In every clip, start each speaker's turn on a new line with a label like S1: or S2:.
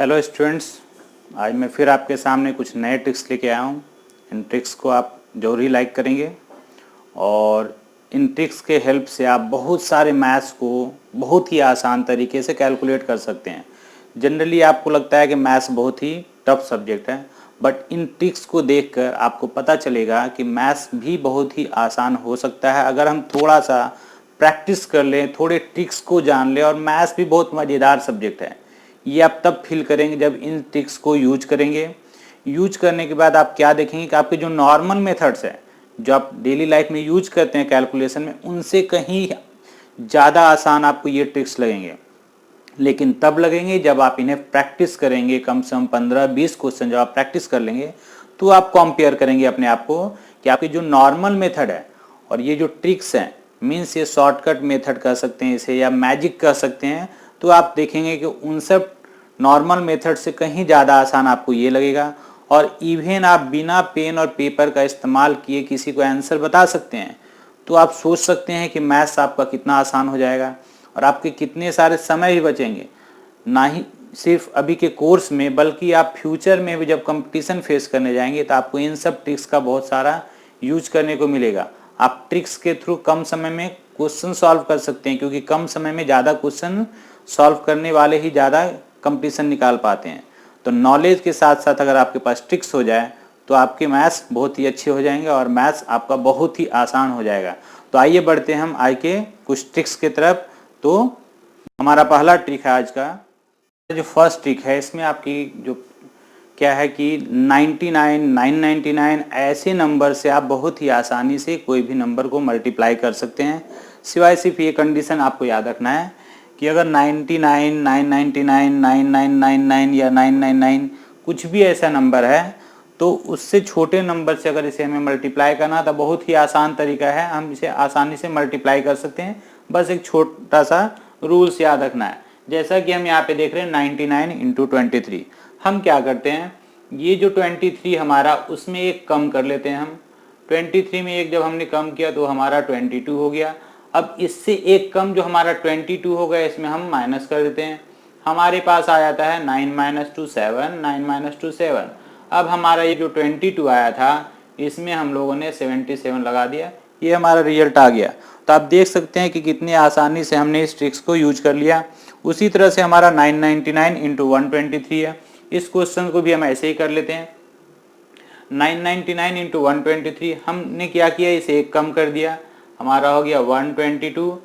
S1: Hello students, आज मैं फिर आपके सामने कुछ नए ट्रिक्स लेके आया हूँ। इन ट्रिक्स को आप जरूर ही लाइक करेंगे और इन ट्रिक्स के हेल्प से आप बहुत सारे मैथ्स को बहुत ही आसान तरीके से कैलकुलेट कर सकते हैं। जनरली आपको लगता है कि मैथ्स बहुत ही टफ सब्जेक्ट है, बट इन ट्रिक्स को देखकर आपको पता चलेगा कि मैथ्स भी बहुत ही आसान हो सकता है अगर हम थोड़ा सा प्रैक्टिस कर लें, थोड़े ट्रिक्स को जान लें। और मैथ्स भी बहुत मज़ेदार सब्जेक्ट है, ये आप तब फील करेंगे जब इन ट्रिक्स को यूज करेंगे। यूज करने के बाद आप क्या देखेंगे कि आपके जो नॉर्मल मेथड्स हैं, जो आप डेली लाइफ में यूज करते हैं कैलकुलेशन में, उनसे कहीं ज़्यादा आसान आपको ये ट्रिक्स लगेंगे। लेकिन तब लगेंगे जब आप इन्हें प्रैक्टिस करेंगे। कम से कम 15-20 क्वेश्चन जब आप प्रैक्टिस कर लेंगे तो आप कंपेयर करेंगे अपने आप को कि आपकी जो नॉर्मल मेथड है और ये जो ट्रिक्स हैं, मीन्स ये शॉर्टकट मेथड कह सकते हैं इसे या मैजिक कह सकते हैं, तो आप देखेंगे कि उन सब नॉर्मल मेथड से कहीं ज़्यादा आसान आपको ये लगेगा। और इवन आप बिना पेन और पेपर का इस्तेमाल किए किसी को आंसर बता सकते हैं, तो आप सोच सकते हैं कि मैथ्स आपका कितना आसान हो जाएगा और आपके कितने सारे समय भी बचेंगे। ना ही सिर्फ अभी के कोर्स में, बल्कि आप फ्यूचर में भी जब कंपटीशन फेस करने जाएंगे तो आपको इन सब ट्रिक्स का बहुत सारा यूज करने को मिलेगा। आप ट्रिक्स के थ्रू कम समय में क्वेश्चन सॉल्व कर सकते हैं, क्योंकि कम समय में ज़्यादा क्वेश्चन सॉल्व करने वाले ही ज़्यादा कंपटीशन निकाल पाते हैं। तो नॉलेज के साथ साथ अगर आपके पास ट्रिक्स हो जाए तो आपके मैथ्स बहुत ही अच्छे हो जाएंगे और मैथ्स आपका बहुत ही आसान हो जाएगा। तो आइए बढ़ते हैं हम आज के कुछ ट्रिक्स की तरफ। तो हमारा पहला ट्रिक है आज का, जो फर्स्ट ट्रिक है, इसमें आपकी जो क्या है कि 99, 999 ऐसे नंबर से आप बहुत ही आसानी से कोई भी नंबर को मल्टीप्लाई कर सकते हैं। सिवाय सिर्फ ये कंडीशन आपको याद रखना है कि अगर 99, 999, 9999 या 999 कुछ भी ऐसा नंबर है, तो उससे छोटे नंबर से अगर इसे हमें मल्टीप्लाई करना तो बहुत ही आसान तरीका है, हम इसे आसानी से मल्टीप्लाई कर सकते हैं। बस एक छोटा सा रूल्स याद रखना है। जैसा कि हम यहाँ पे देख रहे हैं 99 इंटू 23। हम क्या करते हैं, ये जो 23 हमारा, उसमें एक कम कर लेते हैं हम। 23 में एक जब हमने कम किया तो हमारा 22 हो गया। अब इससे एक कम जो हमारा 22 हो गया, इसमें हम माइनस कर देते हैं। हमारे पास आ जाता है 9 - 2 7, 9 - 2 7। अब हमारा ये जो 22 आया था, इसमें हम लोगों ने 77 लगा दिया, ये हमारा रिजल्ट आ गया। तो आप देख सकते हैं कि कितनी आसानी से हमने इस ट्रिक्स को यूज कर लिया। उसी तरह से हमारा 999 इंटू 123 है। इस क्वेश्चन को भी हम ऐसे ही कर लेते हैं। 999 इंटू 123, हमने क्या किया, इसे एक कम कर दिया, हमारा हो गया 122।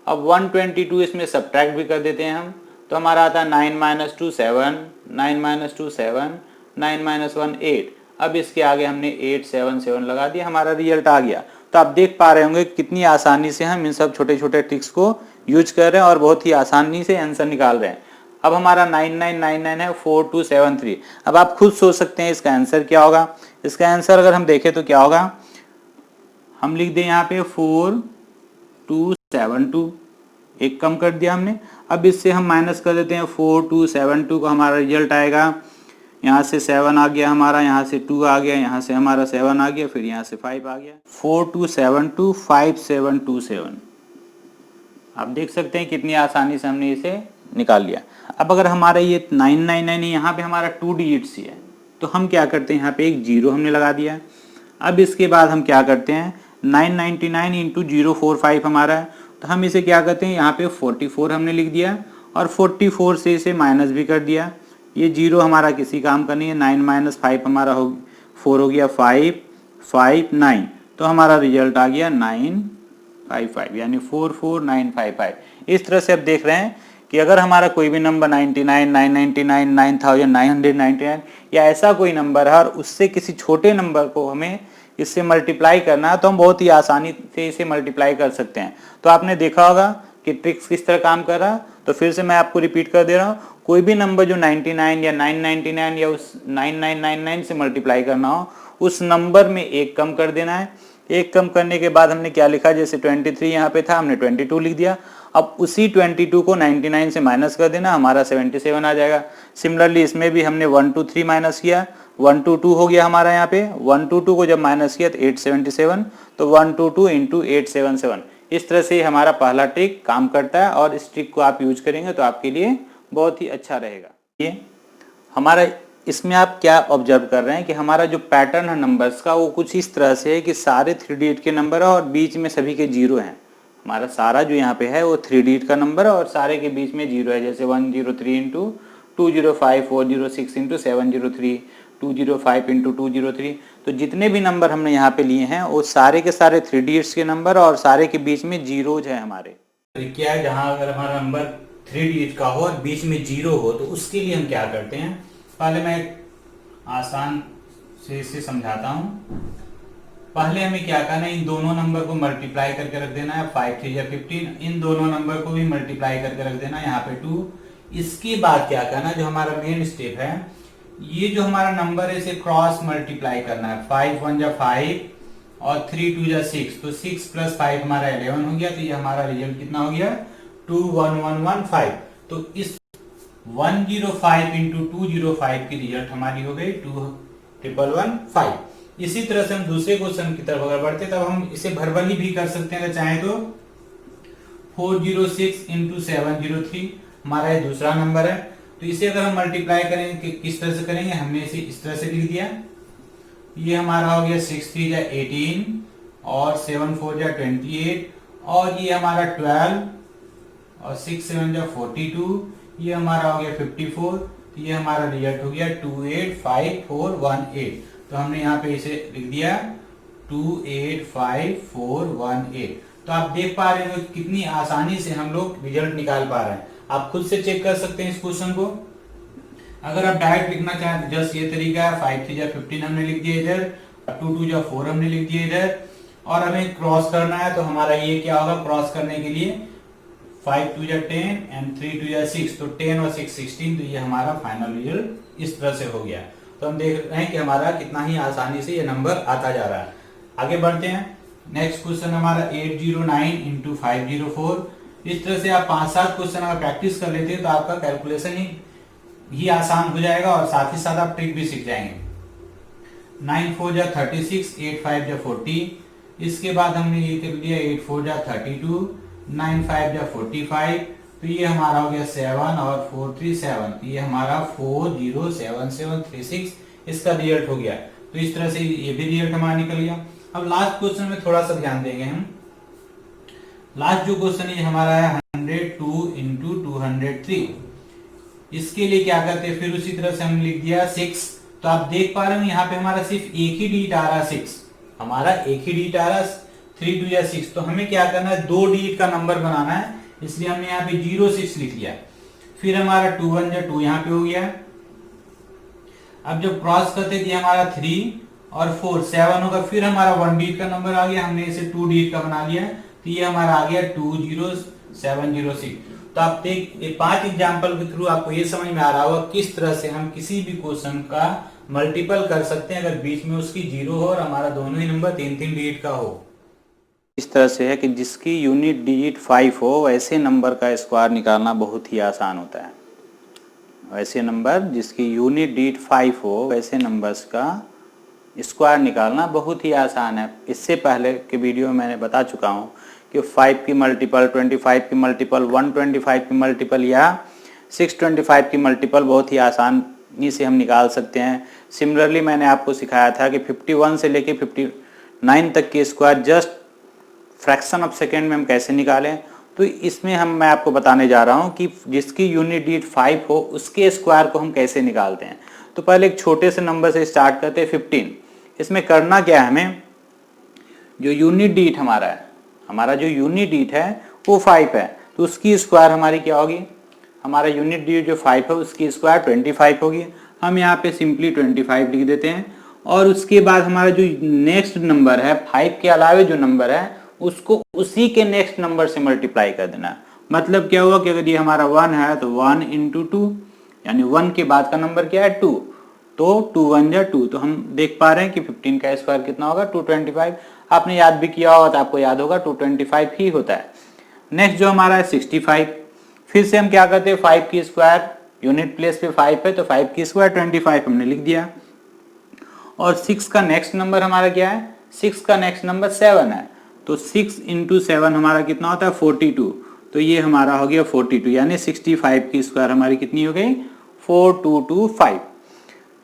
S1: अब 122 इसमें सब्ट्रैक्ट भी कर देते हैं हम, तो हमारा आता है 9 - 2 7, 9 - 2 7, 9 - 1 8। अब इसके आगे हमने 877 लगा दिया, हमारा रिजल्ट आ गया। तो आप देख पा रहे होंगे कितनी आसानी से हम इन सब छोटे छोटे ट्रिक्स को यूज कर रहे हैं और बहुत ही आसानी से आंसर निकाल रहे हैं। अब हमारा 9999 है 4273। अब आप खुद सोच सकते हैं इसका आंसर क्या होगा। इसका आंसर अगर हम देखें तो क्या होगा, हम लिख दें यहाँ पे 4272, एक कम कर दिया हमने। अब इससे हम माइनस कर देते हैं 4272 को, हमारा रिजल्ट आएगा, यहाँ से 7 आ गया हमारा, यहाँ से 2 आ गया, यहाँ से हमारा 7 आ गया, फिर यहाँ से 5 आ गया, 4272 5727। आप देख सकते हैं कितनी आसानी से हमने इसे निकाल लिया। अब अगर हमारा ये 999 यहाँ पे हमारा 2 डिजिट्स ही है, तो हम क्या करते हैं, यहाँ पे एक जीरो हमने लगा दिया। अब इसके बाद हम क्या करते हैं, 999 इंटू 045 हमारा है, तो हम इसे क्या करते हैं, यहाँ पे 44 हमने लिख दिया और 44 से इसे माइनस भी कर दिया। ये जीरो हमारा किसी काम का नहीं है। 9 - 5 हमारा 4 हो गया, 5 5 9, तो हमारा रिजल्ट आ गया 955, यानी 44955। इस तरह से आप देख रहे हैं कि अगर हमारा कोई भी नंबर 99, 999, 9999 या ऐसा कोई नंबर है और उससे किसी छोटे नंबर को हमें इससे मल्टीप्लाई करना है, तो हम बहुत ही आसानी से इसे मल्टीप्लाई कर सकते हैं। तो आपने देखा होगा कि ट्रिक्स किस तरह काम कर रहा है। तो फिर से मैं आपको रिपीट कर दे रहा हूँ, कोई भी नंबर जो 99 या 999 या उस 9999 से मल्टीप्लाई करना हो, उस नंबर में एक कम कर देना है। एक कम करने के बाद हमने क्या लिखा, जैसे 23 यहाँ पे था, हमने 22 लिख दिया। अब उसी 22 को 99 से माइनस कर देना, हमारा 77 आ जाएगा। सिमिलरली इसमें भी हमने 123 माइनस किया, 122 हो गया हमारा। यहाँ पे 122 को जब माइनस किया तो 877, तो 122 इंटू 877। इस तरह से हमारा पहला ट्रिक काम करता है और इस ट्रिक को आप यूज करेंगे तो आपके लिए बहुत ही अच्छा रहेगा। ये हमारा इसमें आप क्या ऑब्जर्व कर रहे हैं कि हमारा जो पैटर्न है नंबर्स का वो कुछ इस तरह से है कि सारे 3 डिजिट के नंबर है और बीच में सभी के जीरो हैं। हमारा सारा जो यहाँ पे है वो 3 डिजिट का नंबर है और सारे के बीच में जीरो है, जैसे 103 इंटू 205, 406 इंटू 703, 205 इंटू 203। तो जितने भी नंबर हमने यहाँ पे लिए हैं वो सारे के सारे 3 डिजिट्स के नंबर और सारे के बीच में जीरोज है हमारे। क्या है, जहाँ अगर हमारा नंबर 3 डिजिट का हो और बीच में जीरो हो तो उसके लिए हम क्या करते हैं, पहले मैं आसान से इसे समझाता हूँ। पहले हमें क्या करना है, इन दोनों नंबर को मल्टीप्लाई करके रख देना है, 5 3 15। इन दोनों नंबर को भी मल्टीप्लाई करके रख देना है, यहाँ पे 2। इसके बाद क्या करना है, जो हमारा मेन स्टेप है, ये जो हमारा नंबर है इसे क्रॉस मल्टीप्लाई करना है। 5 1 जा 5 और 3 2 जा 6, तो 6 प्लस 5 हमारा 11 हो गया। तो ये हमारा रिजल्ट कितना हो गया, 21115। तो इस 105 इंटू 205 की रिजल्ट हमारी हो गई 2115। इसी तरह से हम दूसरे क्वेश्चन की तरफ अगर बढ़ते तब हम इसे भरबली भी कर सकते हैं अगर चाहे तो। 406 इंटू 703 हमारा ये दूसरा नंबर है। तो इसे अगर हम मल्टीप्लाई करेंगे किस तरह से करेंगे, हमने इसे इस तरह से लिख दिया। ये हमारा हो गया 6 3 जा 18 और 7 4 जा 28 और ये हमारा 12 और 6 7 जा 42, ये हमारा हो गया 54। तो ये हमारा रिजल्ट हो गया 285418। तो हमने यहाँ पे इसे लिख दिया 285418। तो आप देख पा रहे हो कितनी आसानी से हम लोग रिजल्ट निकाल पा रहे हैं। आप खुद से चेक कर सकते हैं इस क्वेश्चन को। अगर आप डायरेक्ट लिखना चाहें तो जस्ट ये तरीका है, 5 3 जा 15 हमने लिख दिया इधर, 2 2 जा 4 हमने लिख दिया इधर, और हमें क्रॉस करना है। तो हमारा ये क्या होगा, क्रॉस करने के लिए 5 2 जा 10 एंड 3 2 जा 6, तो 10 और 6 16। तो ये हमारा फाइनल रिजल्ट इस तरह से हो गया। तो हम देख रहे हैं कि हमारा कितना ही आसानी से ये नंबर आता जा रहा है। आगे बढ़ते हैं। नेक्स्ट क्वेश्चन हमारा 809 इंटू 504। इस तरह से आप 5-7 क्वेश्चन अगर प्रैक्टिस कर लेते हैं तो आपका कैलकुलेशन ही आसान हो जाएगा और साथ ही साथ आप ट्रिक भी सीख जाएंगे। 9 4 जा 36, 8 5 जा 40। इसके बाद हमने ये कर लिया 8 4 जा 32, 9 5 जा 45। तो ये हमारा हो गया 7 और 4 3 7। तो ये हमारा 407736 इसका रिजल्ट हो गया। तो इस तरह से ये भी रिजल्ट हमारा निकल गया। अब लास्ट क्वेश्चन में थोड़ा सा ध्यान देंगे हम। लास्ट जो क्वेश्चन है हमारा है 102 इंटू 203। इसके लिए क्या करते हैं, फिर उसी तरह से हम लिख दिया 6। तो आप देख पा रहे हो यहाँ पे हमारा सिर्फ एक ही डिजिट आ रहा है 6, हमारा एक ही डिजिट आ रहा है 3 2 या 6। तो हमें क्या करना है, 2 डिजिट का नंबर बनाना है, इसलिए हमने यहाँ पे 06 लिख लिया। फिर हमारा 2 1 जा 2 यहाँ पे हो गया। अब जब क्रॉस करते थे हमारा 3 और 4 7 होगा। फिर हमारा 1 डिजिट का नंबर आ गया, हमने इसे 2 डिजिट का बना लिया। तो ये हमारा आ गया 20706। तो आप देख 5 एग्जाम्पल के थ्रू आपको ये समझ में आ रहा होगा किस तरह से हम किसी भी क्वेश्चन का मल्टीपल कर सकते हैं अगर बीच में उसकी जीरो हो और हमारा दोनों ही नंबर 3-3 डिजिट का हो। इस तरह से है कि जिसकी यूनिट डिजिट 5 हो वैसे नंबर का स्क्वायर निकालना बहुत ही आसान होता है। वैसे नंबर जिसकी यूनिट डिजिट 5 हो वैसे नंबर्स का स्क्वायर निकालना बहुत ही आसान है। इससे पहले के वीडियो में मैंने बता चुका हूँ कि 5 की मल्टीपल, 25 की मल्टीपल, 125 की मल्टीपल या 625 की मल्टीपल बहुत ही आसानी से हम निकाल सकते हैं। सिमिलरली मैंने आपको सिखाया था कि 51 से लेके 59 तक के square just fraction of second में हम कैसे निकालें। तो इसमें मैं आपको बताने जा रहा हूँ कि जिसकी यूनिट डिजिट 5 हो उसके स्क्वायर को हम कैसे निकालते हैं। तो पहले एक छोटे से नंबर से स्टार्ट करते हैं 15। इसमें करना क्या है, हमें जो यूनिट डिजिट हमारा जो यूनिट डिजिट है वो 5 है, तो उसकी स्क्वायर हमारी क्या होगी, हमारा यूनिट डिजिट जो 5 है उसकी स्क्वायर 25 होगी। हम यहाँ पे सिंपली 25 लिख देते हैं। और उसके बाद हमारा जो नेक्स्ट नंबर है 5 के अलावे जो नंबर है उसको उसी के नेक्स्ट नंबर से मल्टीप्लाई कर देना है। मतलब क्या हुआ कि अगर ये हमारा 1 है तो 1 इंटू 2, यानी 1 के बाद का नंबर क्या है 2, तो 2 1 जा 2। तो हम देख पा रहे हैं कि 15 का स्क्वायर कितना होगा 225। आपने याद भी किया होगा तो आपको याद होगा 225 ही होता है। नेक्स्ट जो हमारा है 65। फिर से हम क्या करते हैं 5 की स्क्वायर, यूनिट प्लेस पे 5 है तो 5 की स्क्वायर 25 हमने लिख दिया। और 6 का नेक्स्ट नंबर हमारा क्या है, 6 का नेक्स्ट नंबर 7 है, तो 6 इंटू 7 हमारा कितना होता है 42। तो ये हमारा हो गया 42, यानी 65 की स्क्वायर हमारी कितनी हो गई 4225।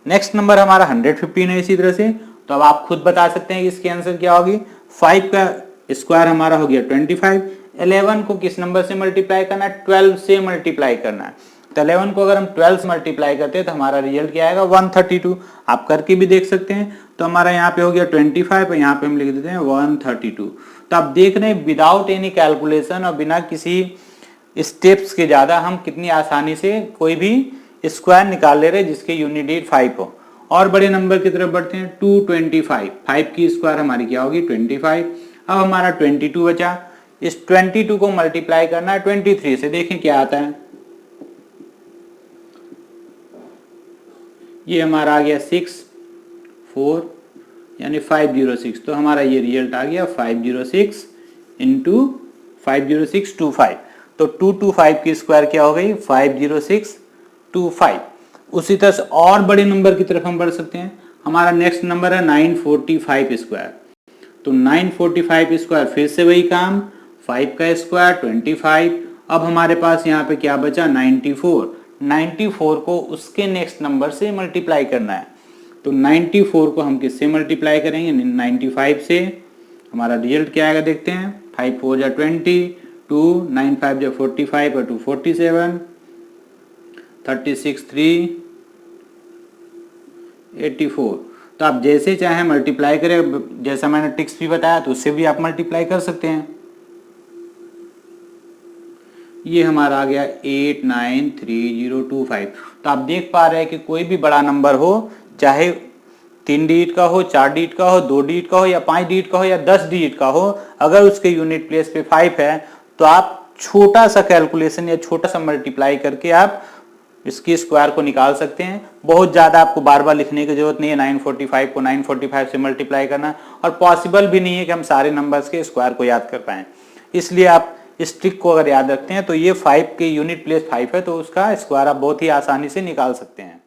S1: नेक्स्ट नंबर हमारा 115 है इसी तरह से। तो अब आप खुद बता सकते हैं कि इसकी आंसर क्या होगी। 5 का स्क्वायर हमारा हो गया 25। 11 को किस नंबर से मल्टीप्लाई करना है, 12 से मल्टीप्लाई करना है। तो 11 को अगर हम 12 से मल्टीप्लाई करते हैं तो हमारा रिजल्ट क्या आएगा 132। आप करके भी देख सकते हैं। तो हमारा यहाँ पे हो गया 25 और यहाँ पे हम लिख देते हैं 132। तो आप देख रहे हैं विदाउट एनी कैलकुलेशन और बिना किसी स्टेप्स के ज्यादा हम कितनी आसानी से कोई भी स्क्वायर निकाल ले रहे हैं जिसके यूनिट डिजिट 5 हो। और बड़े नंबर की तरफ बढ़ते हैं 225। 5 की स्क्वायर हमारी क्या होगी 25। अब हमारा 22 बचा। इस 22 को मल्टीप्लाई करना है 23 से। देखें क्या आता है, ये हमारा आ गया 6 4 यानी 506। तो हमारा ये रिजल्ट आ गया 506 इंटू 50625। तो 225 की स्क्वायर क्या हो गई 50625। उसी तरह से और बड़े नंबर की तरफ हम बढ़ सकते हैं। हमारा नेक्स्ट नंबर है 945 स्क्वायर। तो 945 स्क्वायर फिर से वही काम, 5 का स्क्वायर 25। अब हमारे पास यहाँ पे क्या बचा 94। 94 को उसके नेक्स्ट नंबर से मल्टीप्लाई करना है। तो 94 को हम किससे मल्टीप्लाई करेंगे 95 से। हमारा रिजल्ट क्या आएगा देखते हैं। 5 4 जा 20, 2 9 5 जा 45 और 2 47, 36 3 84। तो आप जैसे चाहे मल्टीप्लाई करें, जैसा मैंने ट्रिक्स भी बताया तो उससे भी आप मल्टीप्लाई कर सकते हैं। ये हमारा आ गया 893025। तो आप देख पा रहे हैं कि कोई भी बड़ा नंबर हो, चाहे 3 डिजिट का हो, 4 डिजिट का हो, 2 डिजिट का हो या 5 डिजिट का हो या 10 डिजिट का हो, अगर उसके यूनिट प्लेस पे 5 है तो आप छोटा सा कैलकुलेशन या छोटा सा मल्टीप्लाई करके आप इसकी स्क्वायर को निकाल सकते हैं। बहुत ज्यादा आपको बार बार लिखने की जरूरत नहीं है 945 को 945 से मल्टीप्लाई करना, और पॉसिबल भी नहीं है कि हम सारे नंबर्स के स्क्वायर को याद कर पाएं। इसलिए आप इस ट्रिक को अगर याद रखते हैं तो ये 5 के यूनिट प्लेस 5 है तो उसका स्क्वायर आप बहुत ही आसानी से निकाल सकते हैं।